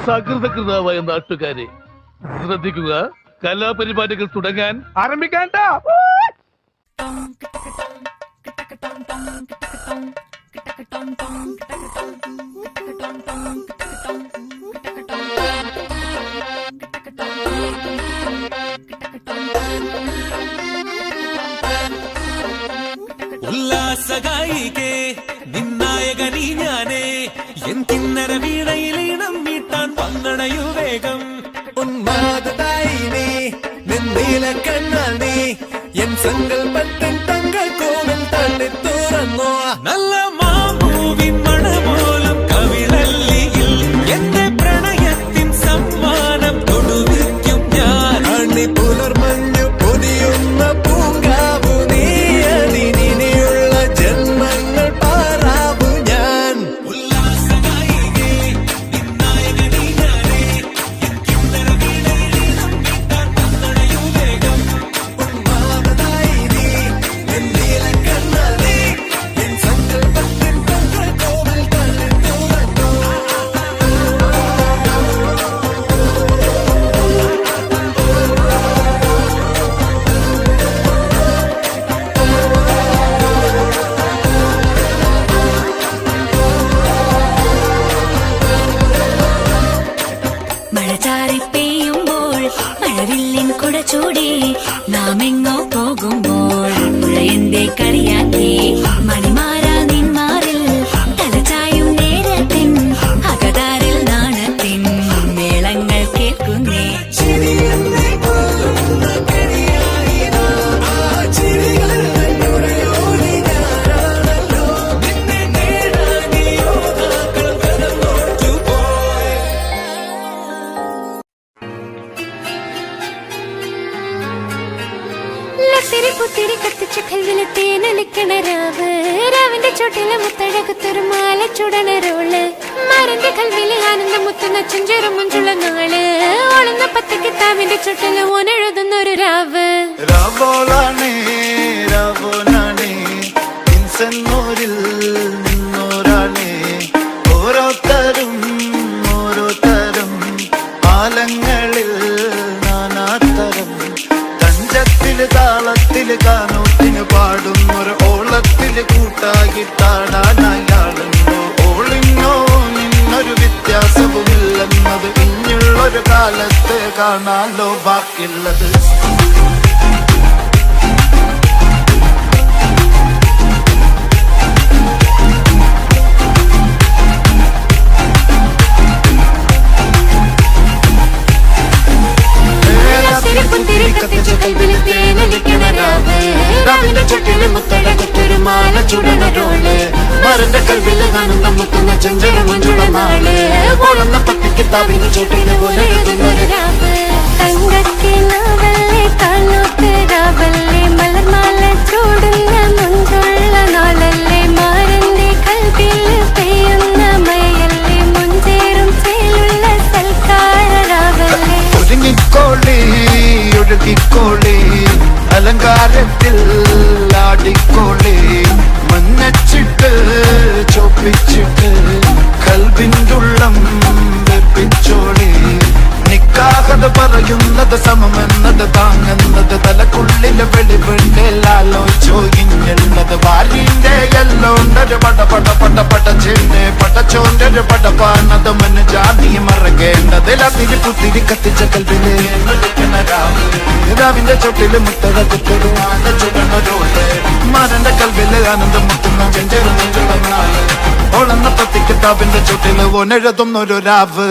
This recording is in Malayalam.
സകൃതകൃതാവായ നാട്ടുകാരെ ശ്രദ്ധിക്കുക, കലാപരിപാടികൾ തുടങ്ങാൻ ആരംഭിക്കാൻ. ഉല്ലാസഗായികേ നിന്നായകനീ ഞാനേ, എൻ കിന്നര വീണയിലീണം മീട്ടാൻ പങ്കണയു വേഗം. ഉന്മാദായിനേ നിന്നീല കണ്ണാനേ, എൻ സങ്കൽപ്പത്തിൻ തങ്ക കോവിൽ തള്ളി തുറന്നോ. നല്ല മാമൂവിൻ മണമോലും കവിളല്ലിയിൽ എന്റെ പ്രണയത്തിൻ സമ്മാനം കൊടുവിക്കും ഞാൻ. അണി പുലർമഞ്ഞു പൊതിയുന്ന പൂങ്കാവു നീ, അതിനിയുള്ള ജന്മങ്ങൾ പാറാവു ഞാൻ. ഉല്ലാസഗായികേ നിന്നായകനീ ഞാനേ, എൻ കിന്നര വീണയിലീണം മീട്ടാൻ പങ്കണയു വേഗം. ഉന്മാദായിനേ നിന്നീല കണ്ണാനേ, എൻ സങ്കൽപ്പത്തിൻ തങ്ക കോവിൽ തള്ളി തുറന്നോ. മഴ ചാറി പെയ്യുമ്പോൾ മഴവില്ലിൻ കുട ചൂടി നാം എങ്ങോ പോകുമ്പോൾ പുഴയന്റെ കളിയാക്കി മണിമാരാ നിന്മാറിൽ തലചായും നേരത്തിൻ അകതാരിൽ നാണത്തിൻ മേളങ്ങൾ കേൾക്കുന്നേ. ചിരിയെന്നെ കൊല്ലുന്ന കണിയായിരോ, ആ ചിരികൾ തന്നോടെ ഓടി ഞാനാണല്ലോ. നിന്നെ നേടാനീ യോദ്ധാക്കൾ കടന്നോട്ടു പോയി. ലത്തിരി പുത്തിരി കത്തിച്ച കൽവിലെ തേനലിക്കണ രാവ്, രാവിന്റെ ചോട്ടിലെ മുത്തഴകത്തൊരു മാല ചുടണ റോള്, മരന്റെ കൽവിലെ ആനന്ദം മുത്തുന്ന ചെഞ്ചേറും മുഞ്ചുള്ള നാള്, ഓളുന്ന പത്തക്ക് താവിന്റെ ചുട്ടില് ഓനെഴുതുന്നൊരു രാവ്. രാവോളാണേ രാവോനാണേ ഇൻസന്നൂരിൽ നിന്നോരാണേ, ഓരോരുത്തരും ഓരോരുത്തരും ആലങ്ങളിൽ നാനാത്തരം, തഞ്ചത്തില് താളത്തില് കാനോത്തിന് പാടുന്നൊരു ഓളത്തില് കൂട്ടാകിട്ടാടാനായാളുണ്ടോ. ഓളിന്നോ നിന്നൊരു വ്യത്യാസവുമില്ലെന്നത് ഇനിയുള്ളൊരു കാലത്ത് കാണാലോ ബാക്കിയുള്ളത്. ലത്തിരി പുത്തിരി കത്തിച്ച കൽവിലെ തേനലിക്കണ രാവ്, രാവിന്റെ ചോട്ടിലെ മുത്തഴകത്തൊരു മാല ചുടണ റോള്, മരന്റെ കൽവില് ആനന്ദം മുത്തുന്ന ചെഞ്ചേറും മുഞ്ചുള്ള നാള്, ഓളുന്ന പത്തിക്ക് താവിന് ചോട്ടിന് പോലെ ഓനെഴുതുന്നൊരു രാവ്. തങ്കക്കിനാവല്ലേ താളോത്ത് രാവല്ലേ, മലർമാല ചൂടുന്ന മുഞ്ചുള്ള നാളല്ലേ, മാരന്റെ കൽവിൽ പെയ്യുന്ന മഴയല്ലേ, മുഞ്ചേറും ചേലുള്ള സൽക്കാര രാവല്ലേ. ഒരുങ്ങിക്കോളി ഒഴുകിക്കോളി അലങ്കാരത്തിൽ ആടിക്കോളി, മഞ്ഞച്ചിട്ട് ചോപ്പിച്ചിട്ട് കൽവിൻ്റെ ഉള്ളം വെപ്പിച്ചോളി. നിക്കാഹത് പറയുന്നത് സമമെന്നത് താങ്ങുന്നത് തലക്കുള്ളില് വെളിവിണ്ടേലാലോചിച്ചോ ഇഞ്ഞുള്ളത്, ഭാര്യന്റെ എല്ലോണ്ടൊരു പട പട പട പടച്ചിന്റെ പടച്ചോന്റെ പടപ്പാണത് മന് ജാതി മറക്കേണ്ടത്. ലത്തിരി പുത്തിരി കത്തിച്ച കൽവില് രാവിന്റെ ചോട്ടില് മുത്തഴകത്തൊരു മാല ചുടണ റോള്, മരന്റെ കൽവില് ആനന്ദം മുത്തുന്ന ചെഞ്ചേറും ഓളെന്ന പത്തിക്ക് താവിന്റെ ചോട്ടില് ഓനെഴുതുന്നൊരു രാവ്.